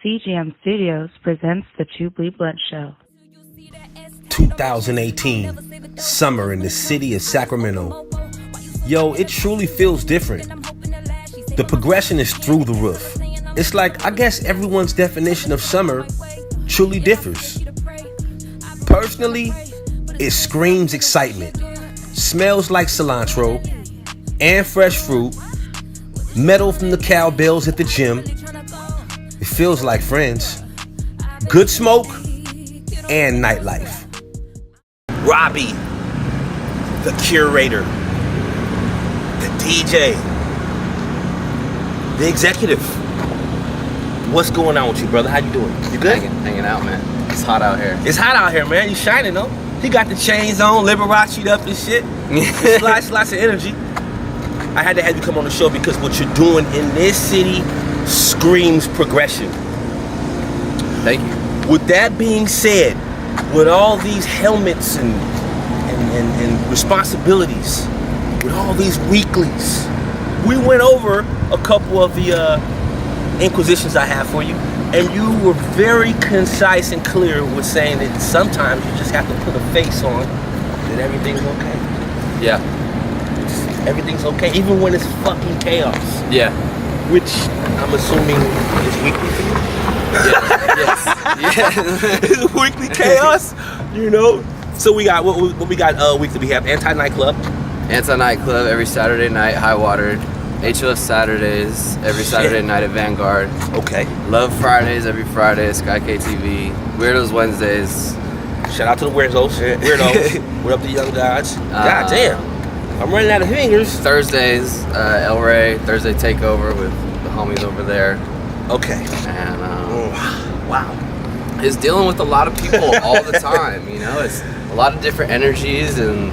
CGM Studios presents the Two BLEE Blunt Show. 2018, summer in the city of Sacramento. Yo, it truly feels different. The progression is through the roof. It's like, I guess everyone's definition of summer truly differs. Personally, it screams excitement, smells like cilantro and fresh fruit, metal from the cowbells at the gym. It feels like friends, good smoke, and nightlife. Robbie, the curator, the DJ, the executive. What's going on with you, brother? How you doing? You good? Hanging out, man. It's hot out here. It's hot out here, man. You shining, though. He got the chains on, Liberace up and shit. Lots of energy. I had to have you come on the show because what you're doing in this city screams progression. Thank you. With that being said, with all these helmets and responsibilities, with all these weeklies, we went over a couple of the inquisitions I have for you, and you were very concise and clear with saying that sometimes you just have to put a face on that everything's okay. Yeah. Everything's okay, even when it's fucking chaos. Yeah. Which I'm assuming is weekly for you. Yes. It's weekly chaos, you know. So we got what we got weekly. We have Anti-Nightclub Every Saturday night, High Watered. HOF Saturdays every Saturday night at Vanguard. Okay. Love Fridays every Friday at Sky KTV. Weirdos Wednesdays. Shout out to the weirdos. What up, the young gods? God damn, I'm running out of fingers. Thursdays, El Rey Thursday Takeover with the homies over there. Okay. And wow. It's dealing with a lot of people all the time. You know, it's a lot of different energies and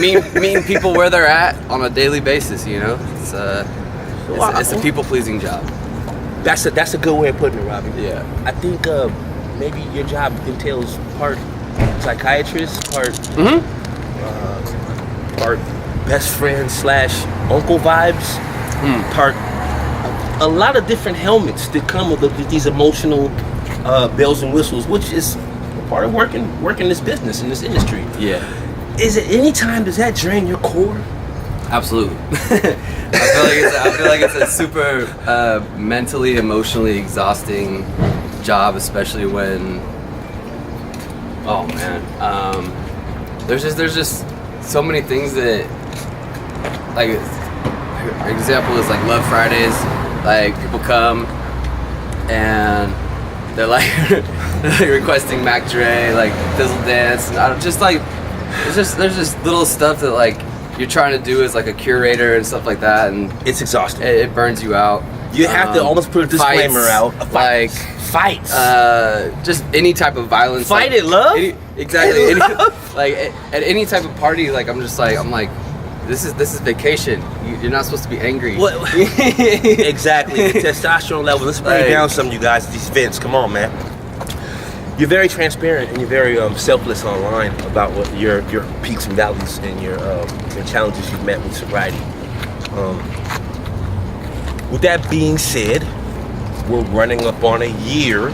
meeting people where they're at on a daily basis. You know, it's a people-pleasing job. That's a good way of putting it, Robbie. Yeah. I think maybe your job entails part psychiatrist, part best friend / uncle vibes, part a lot of different helmets that come with these emotional bells and whistles, which is part of working this business in this industry. Yeah. Is it any time does that drain your core? Absolutely. I feel like it's a super mentally, emotionally exhausting job, especially when. Oh man, there's just so many things that, like, an example is like Love Fridays. Like, people come and they're like requesting Mac Dre, like Dizzle Dance, and there's just little stuff that like you're trying to do as like a curator and stuff like that, and It's exhausting. it burns you out. You have to almost put a disclaimer out. Fights. Just any type of violence. Fight like, it, love. Exactly. Like at any type of party, like I'm like, this is vacation. You're not supposed to be angry. What? Exactly. The testosterone level. Let's bring it down some of you guys. These events. Come on, man. You're very transparent and you're very selfless online about what your peaks and valleys and your challenges you've met with sobriety. With that being said, we're running up on a year.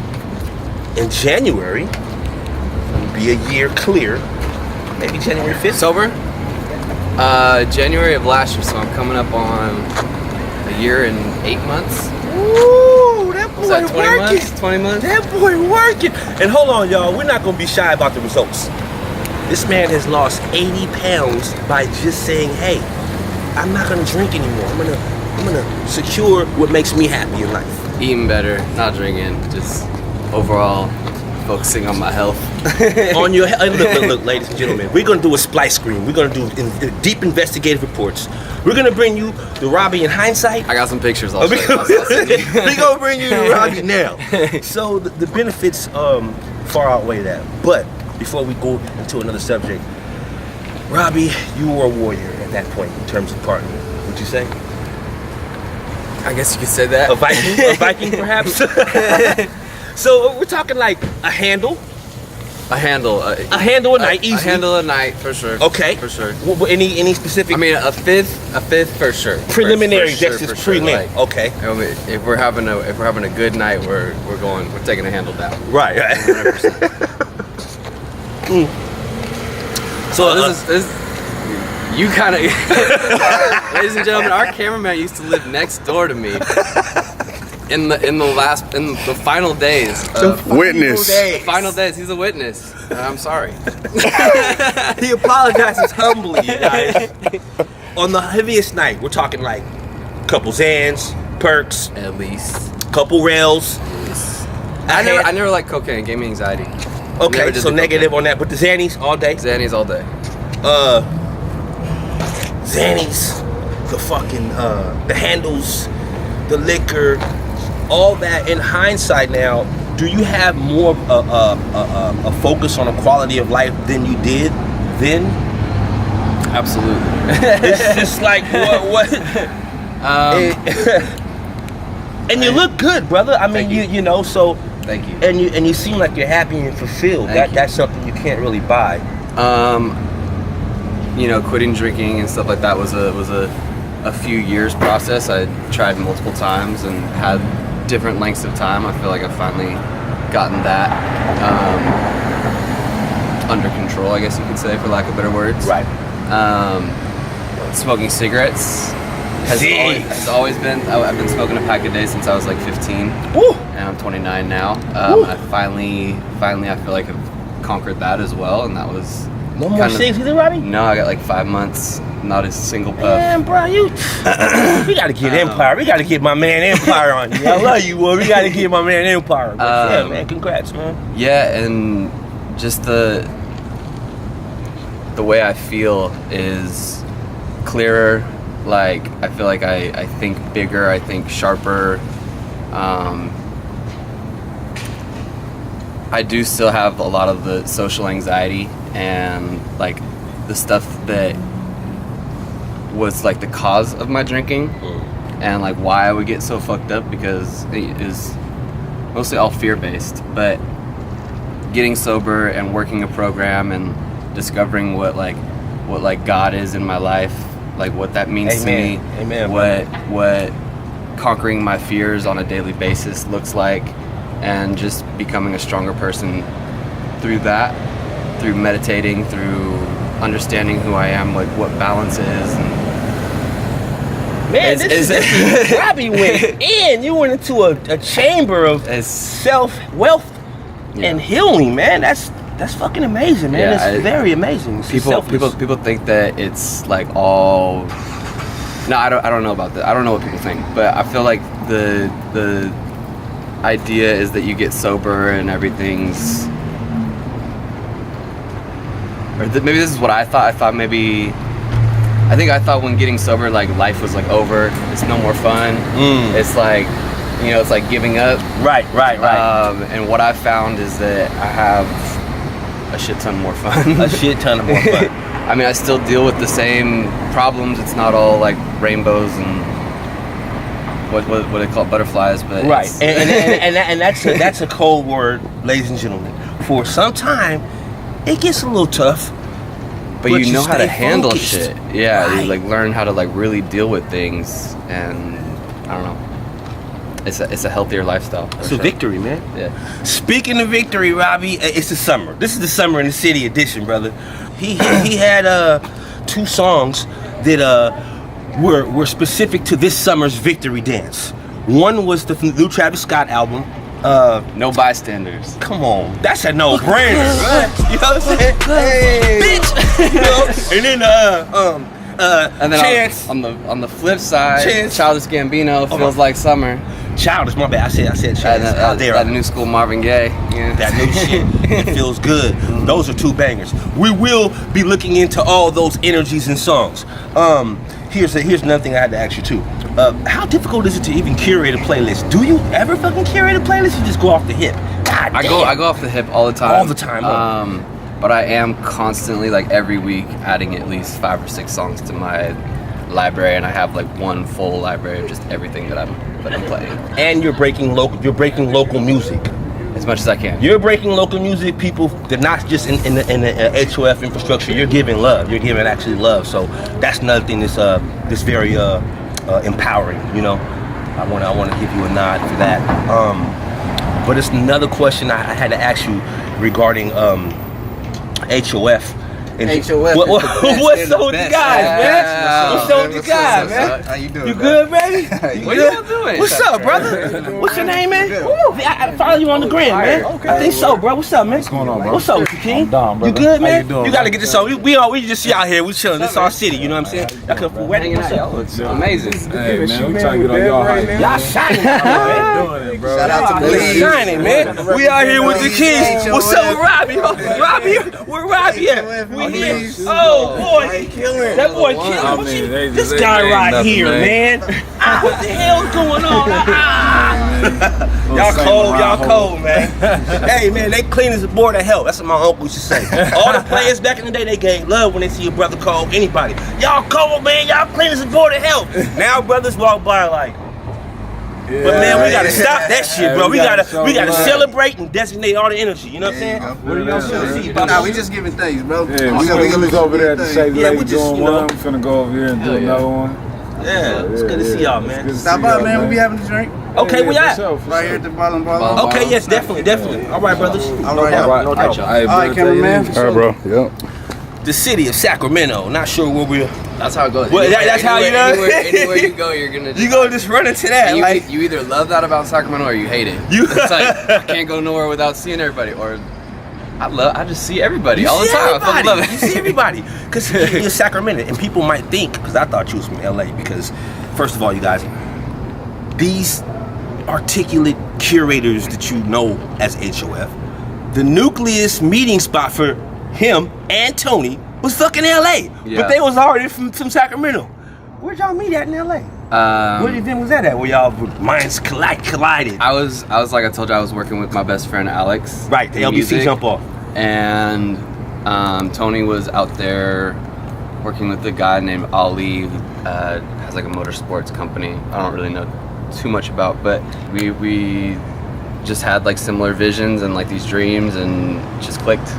In January, it'll be a year clear. Maybe January 5th. Sober? January of last year, so I'm coming up on a year and 8 months. Ooh, that boy Was that 20 working. months? 20 months? That boy working. And hold on, y'all. We're not going to be shy about the results. This man has lost 80 pounds by just saying, hey, I'm not going to drink anymore. I'm gonna secure what makes me happy in life. Eating better, not drinking, just overall focusing on my health. On your look, ladies and gentlemen, we're gonna do a splice screen. We're gonna do deep investigative reports. We're gonna bring you the Robbie in hindsight. I got some pictures. I'll show you. We're gonna bring you the Robbie now. So the benefits far outweigh that. But before we go into another subject, Robbie, you were a warrior at that point in terms of partner. Would you say? I guess you could say that. A Viking perhaps? So we're talking like a handle, A handle. A handle a night, A easily. handle a night for sure. Okay. For sure. Any specific? I mean, a fifth for sure. Preliminary. For sure, That's just for sure. prelim. Like, Okay. if we're having a good night, we're taking a handle down. Right. 100%. So this you kind of, ladies and gentlemen, our cameraman used to live next door to me. In the final days. Witness. Final days. He's a witness. I'm sorry. He apologizes humbly, you guys. On the heaviest night, we're talking like couple Zans, perks, At least. couple rails. I never liked cocaine. It gave me anxiety. Okay, Never did so the negative cocaine. on that, but the Xannies all day. Xannies all day. Xannies, the fucking the handles, the liquor, all that. In hindsight now, do you have more a focus on a quality of life than you did then? Absolutely. It's just like what and you look good, brother. I mean, Thank you know, so Thank you. and you seem like you're happy and fulfilled. Thank you. That's something you can't really buy. You know, quitting drinking and stuff like that was a few years process. I tried multiple times and had different lengths of time. I feel like I've finally gotten that under control, I guess you could say, for lack of better words. Right. Smoking cigarettes has always been. I've been smoking a pack a day since I was like 15. Woo! And I'm 29 now. I finally, I feel like I've conquered that as well, and that was. No more cigs either, Robbie? No, I got like 5 months, not a single puff. Man, bro, we gotta get Empire. We gotta get my man Empire on you. I love you, boy. We gotta get my man Empire. Yeah, man, congrats, man. Yeah, and just the way I feel is clearer. Like, I feel like I think bigger, I think sharper. I do still have a lot of the social anxiety and like the stuff that was like the cause of my drinking and like why I would get so fucked up, because it is mostly all fear-based. But getting sober and working a program and discovering what God is in my life, like what that means to me. Amen. What conquering my fears on a daily basis looks like, and just becoming a stronger person through that, through meditating, through understanding who I am, like what balance is. And man, this is Robbie went in. You went into a chamber of self-wealth and healing, man. That's fucking amazing, man. Yeah, it's very amazing. It's people selfless. think that it's like all. No, I don't know about that. I don't know what people think, but I feel like the idea is that you get sober and everything's. Or maybe this is what I thought. I thought when getting sober, like life was like over. It's no more fun. It's like, you know, it's like giving up. Right. And what I found is that I have a shit ton more fun. A shit ton of more fun. I mean, I still deal with the same problems. It's not all like rainbows and what they call butterflies, but right. And that's a cold word, ladies and gentlemen. For some time, it gets a little tough. But you know how to stay handle focused. shit. Yeah, Right. you like learn how to like really deal with things, and I don't know. It's a healthier lifestyle. It's a victory, man. Yeah. Speaking of victory, Robbie, it's the summer. This is the Summer in the City edition, brother. He had 2 songs that were specific to this summer's victory dance. One was the new Travis Scott album. No bystanders. Come on, that's a no-brainer, right? You know what I'm saying? Hey, bitch. You know? And then Chance. on the flip side, Chance. Childish Gambino, Feels Like Summer. Childish, my bad. I said Chance. That new school Marvin Gaye. Yeah. That new shit. It feels good. Those are 2 bangers. We will be looking into all those energies and songs. Here's another thing I had to ask you too. How difficult is it to even curate a playlist? Do you ever fucking curate a playlist? You just go off the hip? God damn. I go off the hip all the time. All the time. But I am constantly, like every week, adding at least 5 or 6 songs to my library, and I have like one full library of just everything that I'm playing. And you're breaking local music. As much as I can. You're breaking local music. People, they're not just in the HOF infrastructure. You're giving love. You're giving actually love. So that's another thing that's very empowering. You know, I want to give you a nod for that. But it's another question I had to ask you regarding HOF. And HOF. What's up with the guys, man? What's up with the guys, man? How you doing? You good, baby? What y'all doing? What's up, brother? What's your name, man? I follow you on the gram, man. I think so, bro. What's up, man? What's going on, bro? What's up with you, King? Dom, you brother. good, man? How you doing, gotta get this on. We just out here. We chilling. This is our city. You know what I'm saying? Y'all come from wedding. Hanging out, y'all. It's amazing. Hey, man, we trying to get on y'all hype. Y'all shining, man. Doing it, bro. Shout out to Y'all BLEE. shining, man. We out here with the Kings. What's up with Robbie? Robbie, where Robbie at? We here. Oh boy, that boy killing. This guy right here, man. What the hell's going on? Y'all cold, man. Hey, man, they clean as a board of hell. That's what my uncle used to say. All the players back in the day, they gave love when they see a brother cold. Anybody, y'all cold, man. Y'all clean as a board of hell. Now brothers walk by like. Yeah, but man, we gotta stop that shit, bro. We gotta celebrate and designate all the energy. You know what I'm saying? What are y'all saying? Nah, we just giving thanks, bro. Yeah, we was over there to say Yeah, we we just, doing you know. one. We finna go over here and do another one. Yeah, it's good to see y'all, man. Stop by, man. We be having a drink. Okay, we at? Right here at the Ball and Ball. Okay, yes, definitely. All right, brothers. All right, y'all. No doubt. All right, cameraman. All right, bro. Yep. The city of Sacramento. Not sure where we're. That's how it goes. Well, that's how you know? Anywhere you go, you're gonna. You go just run into that. You, Like you either love that about Sacramento or you hate it. It's like I can't go nowhere without seeing everybody, or I just see everybody all the time. I fucking love it. You see everybody. Because you're Sacramento, and people might think, because I thought you was from LA, because first of all, you guys, these articulate curators that you know as HOF, the nucleus meeting spot for him and Tony was fucking LA. Yeah. But they was already from Sacramento. Where'd y'all meet at in LA? What event was that at? Where y'all minds collided? I was like I told you, I was working with my best friend Alex. Right, the in LBC music, jump off. And Tony was out there working with a guy named Ali, who has like a motorsports company. I don't really know too much about, but we just had like similar visions and like these dreams, and just clicked.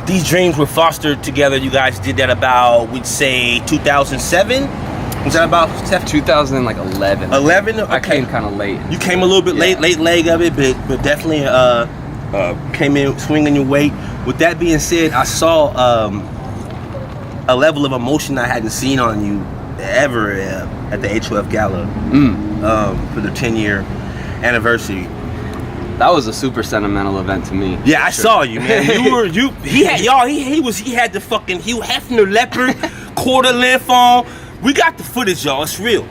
These dreams were fostered together. You guys did that about, we'd say, 2007? Was that about 2011? 11? Okay. I came kind of late. You came a little bit late leg of it, but definitely came in swinging your weight. With that being said, I saw a level of emotion I hadn't seen on you ever at the HOF Gala for the 10-year anniversary. That was a super sentimental event to me. Yeah, I saw you, man. He had the fucking Hugh Hefner leopard quarter length on. We got the footage, y'all. It's real.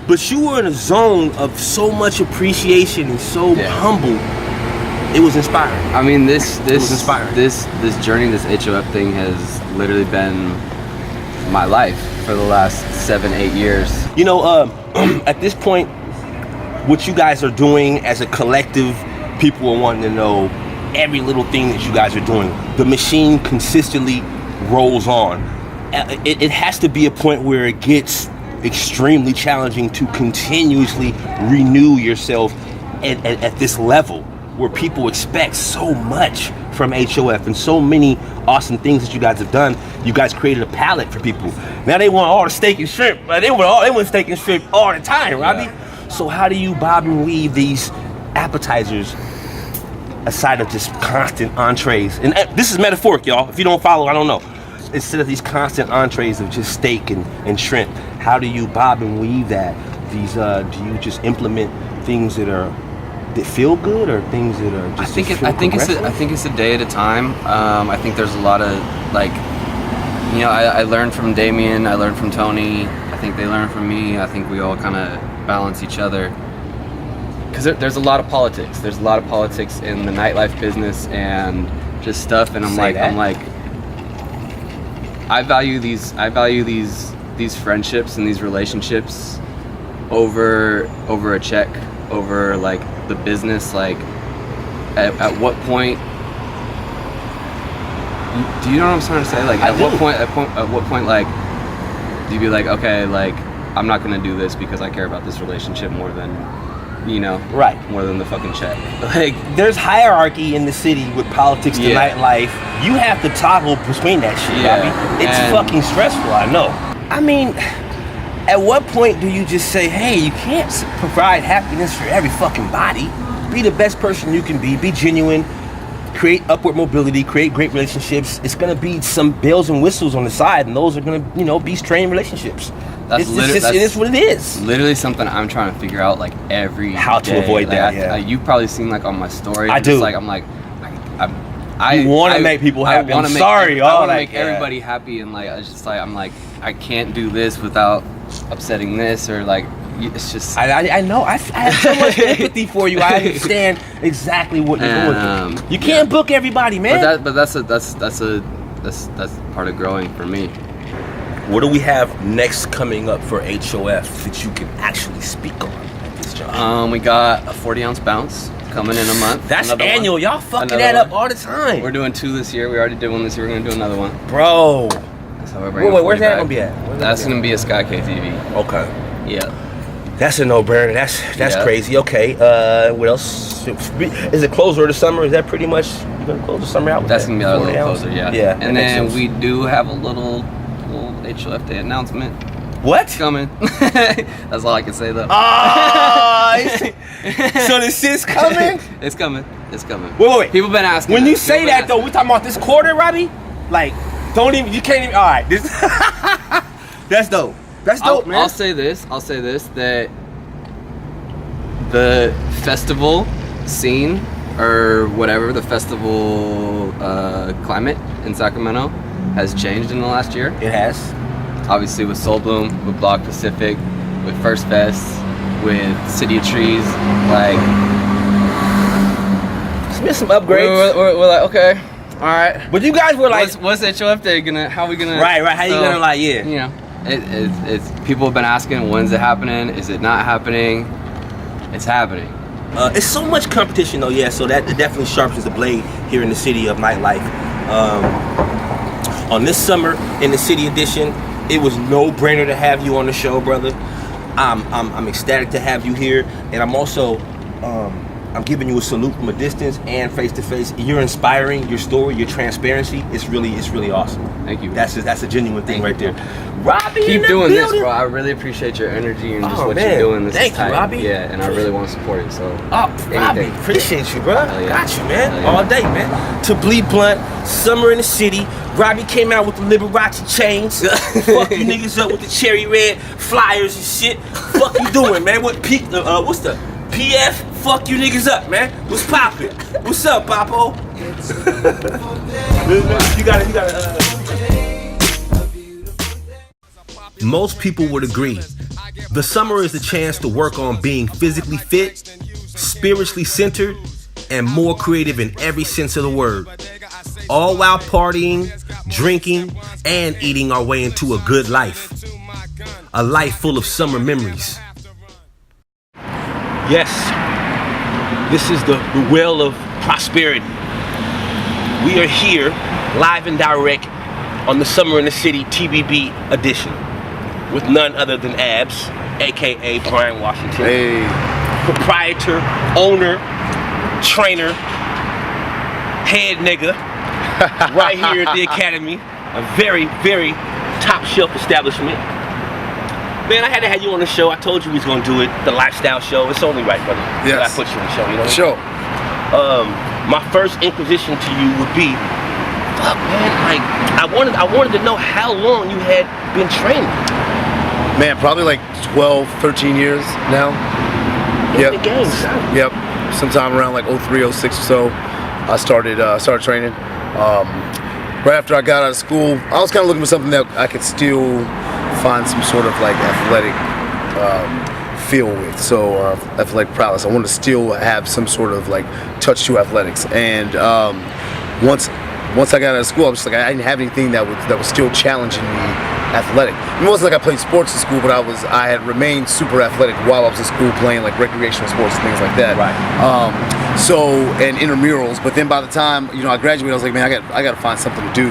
But you were in a zone of so much appreciation and so humble. It was inspiring. I mean, this was inspiring. This journey, this HOF thing has literally been my life for the last 7-8 years. You know, at this point, what you guys are doing as a collective, people are wanting to know every little thing that you guys are doing. The machine consistently rolls on. It has to be a point where it gets extremely challenging to continuously renew yourself at this level where people expect so much from HOF and so many awesome things that you guys have done. You guys created a palette for people. Now they want all the steak and shrimp. They want steak and shrimp all the time, Robbie. Yeah. So how do you bob and weave these appetizers aside of just constant entrees? And this is metaphoric, y'all. If you don't follow, I don't know. Instead of these constant entrees of just steak and shrimp, how do you bob and weave that? Do you just implement things that feel good, or things that are just I think it's a day at a time. I think there's a lot of, like, you know, I learned from Damien, I learned from Tony, I think they learned from me. I think we all kind of balance each other, because there's a lot of politics. There's a lot of politics in the nightlife business and just stuff, and I'm like I value these friendships and these relationships over a check, over like the business. Like at what point do you know what I'm trying to say? Like at what point like do you be like, okay, like I'm not gonna do this because I care about this relationship more than you know, Right. more than the fucking check. Like, there's hierarchy in the city with politics to Yeah. nightlife. You have to toggle between that shit, Yeah. Bobby. It's And- fucking stressful, I know. I mean, at what point do you just say, hey, you can't provide happiness for every fucking body? Be the best person you can be genuine, create upward mobility, create great relationships. It's gonna be some bells and whistles on the side, and those are gonna, you know, be strained relationships. That's It is what it is. Literally something I'm trying to figure out like every How to day. avoid Like, that, yeah. you've probably seen like on my story. I I'm just do. Like I'm like, You wanna make people happy. I'm sorry, I all want to that, make yeah. everybody happy, and like I just like I'm like I can't do this without upsetting this or like it's just. I know. I have so much empathy for you. I understand exactly what you're going through. You can't book everybody, man. But that's part of growing for me. What do we have next coming up for HOF that you can actually speak on at this job? We got a 40-ounce bounce coming in a month. That's Another annual. one. Y'all fucking Another that up one. all the time. We're doing 2 this year. We already did one this year. We're gonna do another one. Bro. So we're bringing Wait, 40 where's that back. gonna be at? That's gonna be a Sky KTV. Okay. Yeah. That's a no-brainer. That's Yeah. crazy. Okay. What else? Is it closer of the summer? Is that pretty much you gonna close the summer out with That's that? gonna be our 40 little ounce? closer, yeah. Yeah. And that makes then sense. we do have a little HLF Day announcement What? coming. That's all I can say though. Oh, so the shit's coming? It's coming. It's coming. Wait. People been asking. When you us. say People been that though, we talking about this quarter, Robbie? Like, you can't even. All right, this. That's dope. That's dope, man. I'll say this. That the festival scene or whatever, the festival climate in Sacramento has changed in the last year. It has. Obviously with Soul Bloom, with Block Pacific, with First Fest, with City of Trees, like It's been some upgrades. we're like, okay, all right. But you guys were like, What's HOF Day gonna? How we gonna? right. How you gonna like, yeah. You know, it's people have been asking, when's it happening? Is it not happening? It's happening. It's so much competition though, yeah. So that it definitely sharpens the blade here in the city of nightlife. On this summer in the city edition, it was no brainer to have you on the show, brother. I'm ecstatic to have you here, and I'm also I'm giving you a salute from a distance and face to face. You're inspiring. Your story, your transparency, it's really awesome. Thank you. That's a genuine thing right there. Robbie, Keep in the doing this, building. bro. I really appreciate your energy and just Oh, what man. you're doing. This Thank is you, tight. Robbie. Yeah, and I really want to support it. So, Oh, Robbie, anything. appreciate you, bro. Hell yeah. Got you, man. Hell yeah. All day, man. To BLEE Blunt, Summer in the City. Robbie came out with the Liberace chains. Fuck you niggas up with the cherry red flyers and shit. Fuck you doing, man? What's the PF? Fuck you niggas up, man. What's poppin'? What's up, Papo? you gotta. Most people would agree. The summer is the chance to work on being physically fit, spiritually centered, and more creative in every sense of the word. All while partying, drinking, and eating our way into a good life. A life full of summer memories. Yes, this is the well of prosperity. We are here, live and direct, on the Summer in the City TBB edition, with none other than Abs, aka Brian Washington. Hey. Proprietor, owner, trainer, head nigga, right here at the Academy. A very, very top shelf establishment. Man, I had to have you on the show. I told you we was gonna do it, the lifestyle show. It's only right, brother. Yes. I put you on the show, you know? Sure. My first inquisition to you would be, fuck, man, like I wanted to know how long you had been training. Man, probably like 12, 13 years now. In the game, son. Yep. Sometime around like 03, 06 or so, I started training. Right after I got out of school, I was kind of looking for something that I could still find some sort of like athletic feel with, so athletic prowess. I wanted to still have some sort of like touch to athletics, and once I got out of school, I was just like, I didn't have anything that was still challenging me athletic. It wasn't like I played sports in school, but I had remained super athletic while I was in school playing like recreational sports and things like that. Right. And intramurals. But then by the time I graduated, I was like, man, I got to find something to do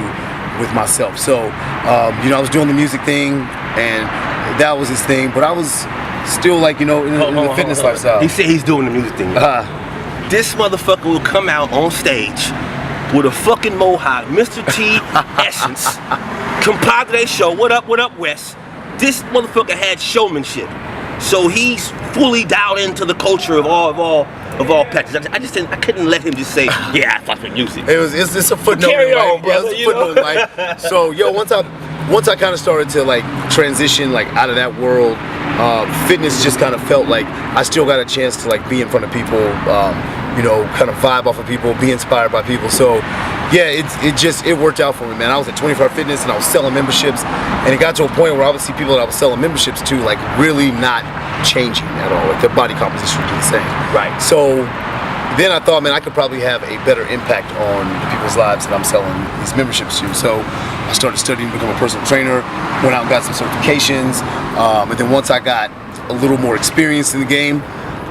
with myself. So I was doing the music thing, and that was his thing. But I was still like, you know, in the fitness lifestyle. He said he's doing the music thing. This motherfucker will come out on stage with a fucking mohawk, Mr. T Essence, Compadre Show. What up, Wes? This motherfucker had showmanship, so he's fully dialed into the culture of all patches. I couldn't let him just say, yeah, I fuck with music. It's a footnote. Carry on, brother. It's a footnote, like, so yo, once I kind of started to like transition like out of that world, fitness just kind of felt like I still got a chance to like be in front of people, you know, kind of vibe off of people, be inspired by people. So yeah, it worked out for me, man. I was at 24 Hour Fitness and I was selling memberships, and it got to a point where I would see people that I was selling memberships to like really not changing at all, like their body composition would be the same. Right. So then I thought, man, I could probably have a better impact on the people's lives that I'm selling these memberships to. So I started studying to become a personal trainer, went out and got some certifications, and then once I got a little more experience in the game,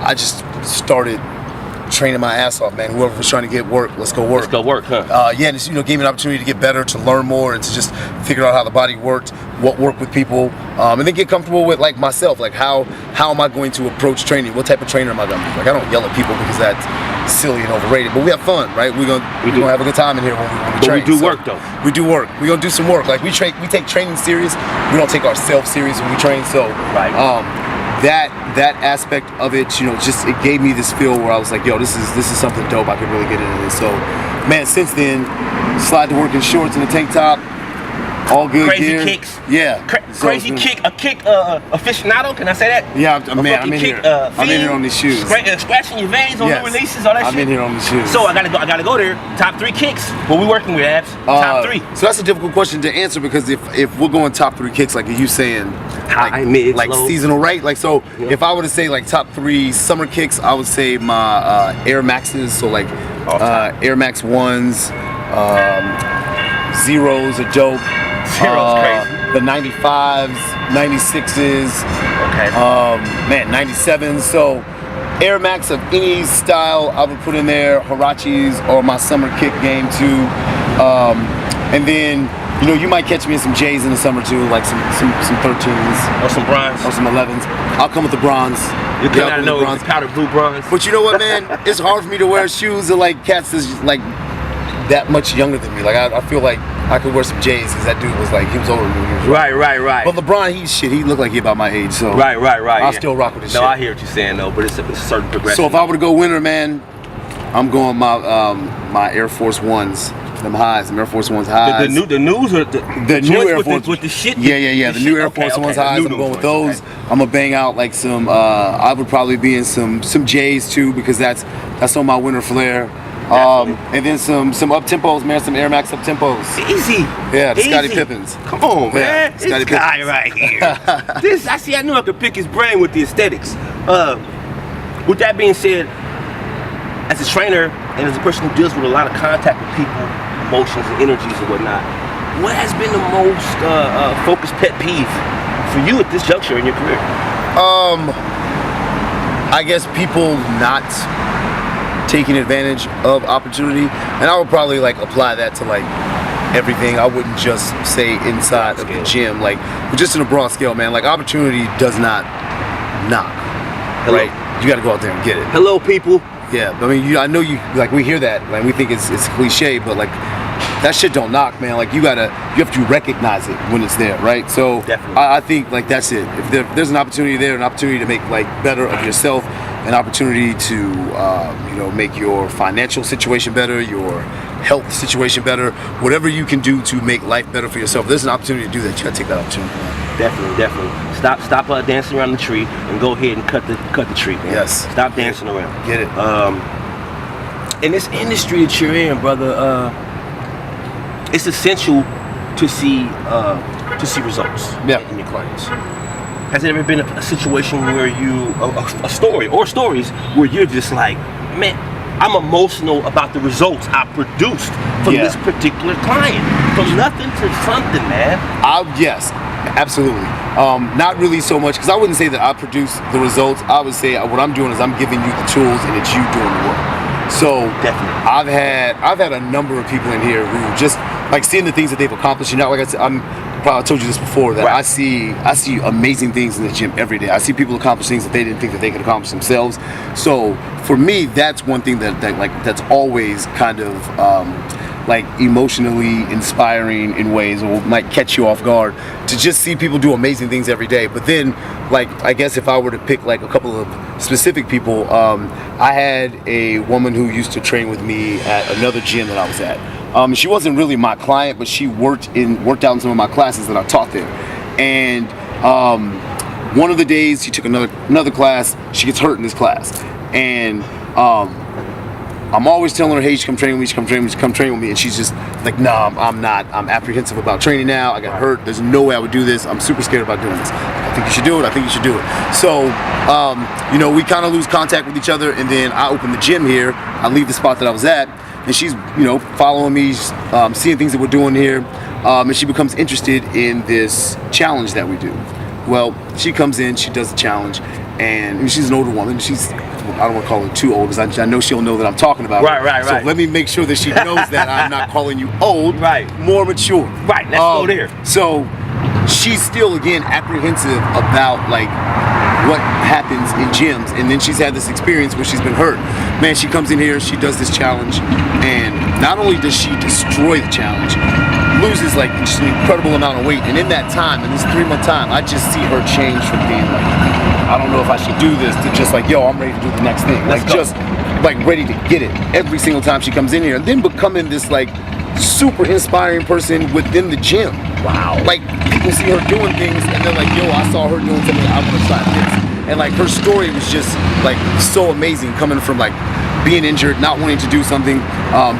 I just started training my ass off, man. Whoever was trying to get work, let's go work. Let's go work, huh? Yeah, and it's, you know, gave me an opportunity to get better, to learn more, and to just figure out how the body worked, what worked with people, and then get comfortable with like myself, like how am I going to approach training? What type of trainer am I going to be? Like, I don't yell at people because that's silly and overrated, but we have fun, right? We're gonna have a good time in here when we train. We do work though. We do work. We're gonna do some work. Like we take training serious. We don't take ourselves serious when we train. So right. That aspect of it, you know, just it gave me this feel where I was like, yo, this is something dope. I could really get into this. So, man, since then, slide to work in shorts and a tank top, all good crazy gear. Kicks. Yeah. Crazy kick aficionado. Can I say that? Yeah, I'm in here. I'm in here on these shoes. Scratching your veins on the releases, all that shit. I'm in here on these shoes. So I gotta go there. Top 3 kicks. What we working with, Abs? Top 3. So that's a difficult question to answer because if we're going top 3 kicks, like are you saying high, mid, like low, seasonal, right? Like so, if I were to say like top 3 summer kicks, I would say my Air Maxes. So like Air Max 1s, Zeros are dope. Zero's crazy. The 95s, 96s. Okay. Man, 97s. So Air Max of any style I would put in there. Huaraches or my summer kick game too. And then, you know, you might catch me in some J's in the summer too, like some 13s. Or some bronze. Or some 11s. I'll come with the bronze. You gotta know it's powder blue bronze. But you know what, man? It's hard for me to wear shoes that like cats that's like that much younger than me. Like I feel like I could wear some J's because that dude was like, he was older than me. Right. But LeBron, he looked like he about my age, so right. I'll still rock with his shit. No, I hear what you're saying though, but it's a certain progression. So if I were to go winter, man, I'm going my Air Force Ones, them highs, them Air Force Ones highs. The news or the new Air Force with the shit. Yeah. The new Air Force Ones highs. I'm going with those. Okay. I'm gonna bang out like some. I would probably be in some J's too because that's on my winter flair. And then some up tempos, man. Some Air Max up tempos. Easy. Yeah, the Scottie Pippens. Come on, man. This guy right here. I knew I could pick his brain with the aesthetics. With that being said, as a trainer and as a person who deals with a lot of contact with people, emotions and energies and whatnot, what has been the most focused pet peeve for you at this juncture in your career? I guess people not taking advantage of opportunity, and I would probably like apply that to like everything. I wouldn't just say inside of the gym, like just in a broad scale, man. Like opportunity does not knock. Hello. Right? You got to go out there and get it. Hello, people. Yeah, I mean, I know you like we hear that, like we think it's cliche, but like that shit don't knock, man. Like you have to recognize it when it's there, right? So I think like that's it. If there's an opportunity there, an opportunity to make like better of yourself, an opportunity to make your financial situation better, your health situation better, whatever you can do to make life better for yourself. If there's an opportunity to do that, you gotta take that opportunity. Definitely. Stop dancing around the tree and go ahead and cut the tree, man. Yes. Stop dancing around. Get it. In this industry that you're in, brother, it's essential to see results in your clients. Has there ever been a situation where a story or stories where you're just like, man, I'm emotional about the results I produced from this particular client, from nothing to something, man? Yes, absolutely. Not really so much, because I wouldn't say that I produce the results. I would say what I'm doing is I'm giving you the tools and it's you doing the work. So Definitely. I've had a number of people in here who just like seeing the things that they've accomplished. You know, like I said, I probably told you this before that I see amazing things in the gym every day. I see people accomplish things that they didn't think that they could accomplish themselves. So for me, that's one thing that's always kind of like emotionally inspiring in ways, or might catch you off guard, to just see people do amazing things every day. But then, like, I guess if I were to pick like a couple of specific people, I had a woman who used to train with me at another gym that I was at. She wasn't really my client, but she worked out in some of my classes that I taught there. And one of the days she took another class, she gets hurt in this class, and I'm always telling her, hey, you should come train with me, come train with me. And she's just like, no, I'm not. I'm apprehensive about training now. I got hurt. There's no way I would do this. I'm super scared about doing this. I think you should do it. So, you know, we kind of lose contact with each other, and then I open the gym here. I leave the spot that I was at, and she's, you know, following me, seeing things that we're doing here, and she becomes interested in this challenge that we do. Well, she comes in, she does the challenge, and she's an older woman. I don't want to call her too old, because I know she'll know that I'm talking about her. Right. So let me make sure that she knows that I'm not calling you old, more mature. Right, let's go there. So she's still, again, apprehensive about like what happens in gyms, and then she's had this experience where she's been hurt. Man, she comes in here, she does this challenge, and not only does she destroy the challenge, loses like just an incredible amount of weight, and in that time, in this 3-month time, I just see her change from being like, I don't know if I should do this, to just like, yo, I'm ready to do the next thing. Like, just like ready to get it every single time she comes in here, and then becoming this like super inspiring person within the gym. Wow. Like, people see her doing things, and they're like, yo, I saw her doing something, I want to try this. And like, her story was just like so amazing, coming from like being injured, not wanting to do something,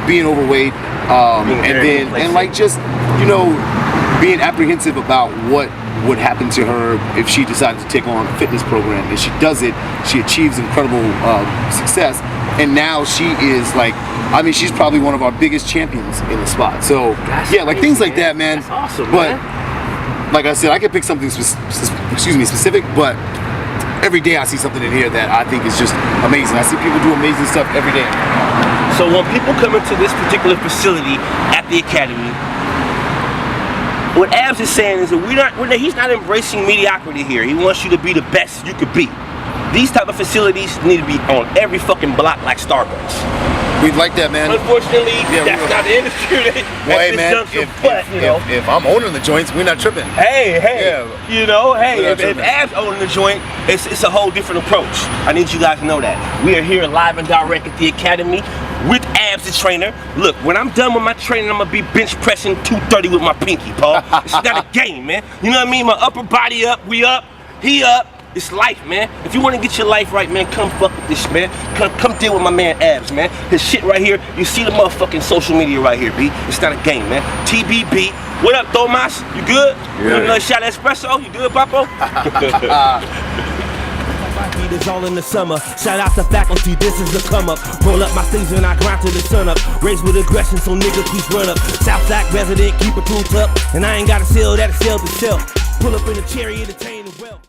being overweight, and like just, you know, being apprehensive about what would happen to her if she decided to take on a fitness program. And she does it, she achieves incredible success, and now she is like, I mean, she's probably one of our biggest champions in the spot. So yeah, like things like that, man. That's awesome, but man. Like I said, I could pick something specific, but every day I see something in here that I think is just amazing. I see people do amazing stuff every day. So when people come into this particular facility at the academy, what Abs is saying is that he's not embracing mediocrity here. He wants you to be the best you could be. These type of facilities need to be on every fucking block like Starbucks. We'd like that, man. Unfortunately, that's not the industry. Well, hey, man, if I'm owning the joints, we're not tripping. Hey, yeah. You know, hey, if Abs owning the joint, it's a whole different approach. I need you guys to know that. We are here live and direct at the academy with Abs, the trainer. Look, when I'm done with my training, I'm gonna be bench pressing 230 with my pinky, Paul. It's not a game, man. You know what I mean? My upper body up, we up, he up. It's life, man. If you want to get your life right, man, come fuck with this, man. Come deal with my man Abs, man. His shit right here, you see the motherfucking social media right here, B. It's not a game, man. TBB. What up, Thomas? You good? Yeah. You want another shot of espresso? You good, Papo? It's all in the summer. Shout out to faculty, this is the come up. Roll up my sleeves and I grind till the sun up. Raised with aggression, so nigga please run up. Southside resident, keep it cool up. And I ain't got a sell that sell the shelf. Pull up in a cherry, entertain the well.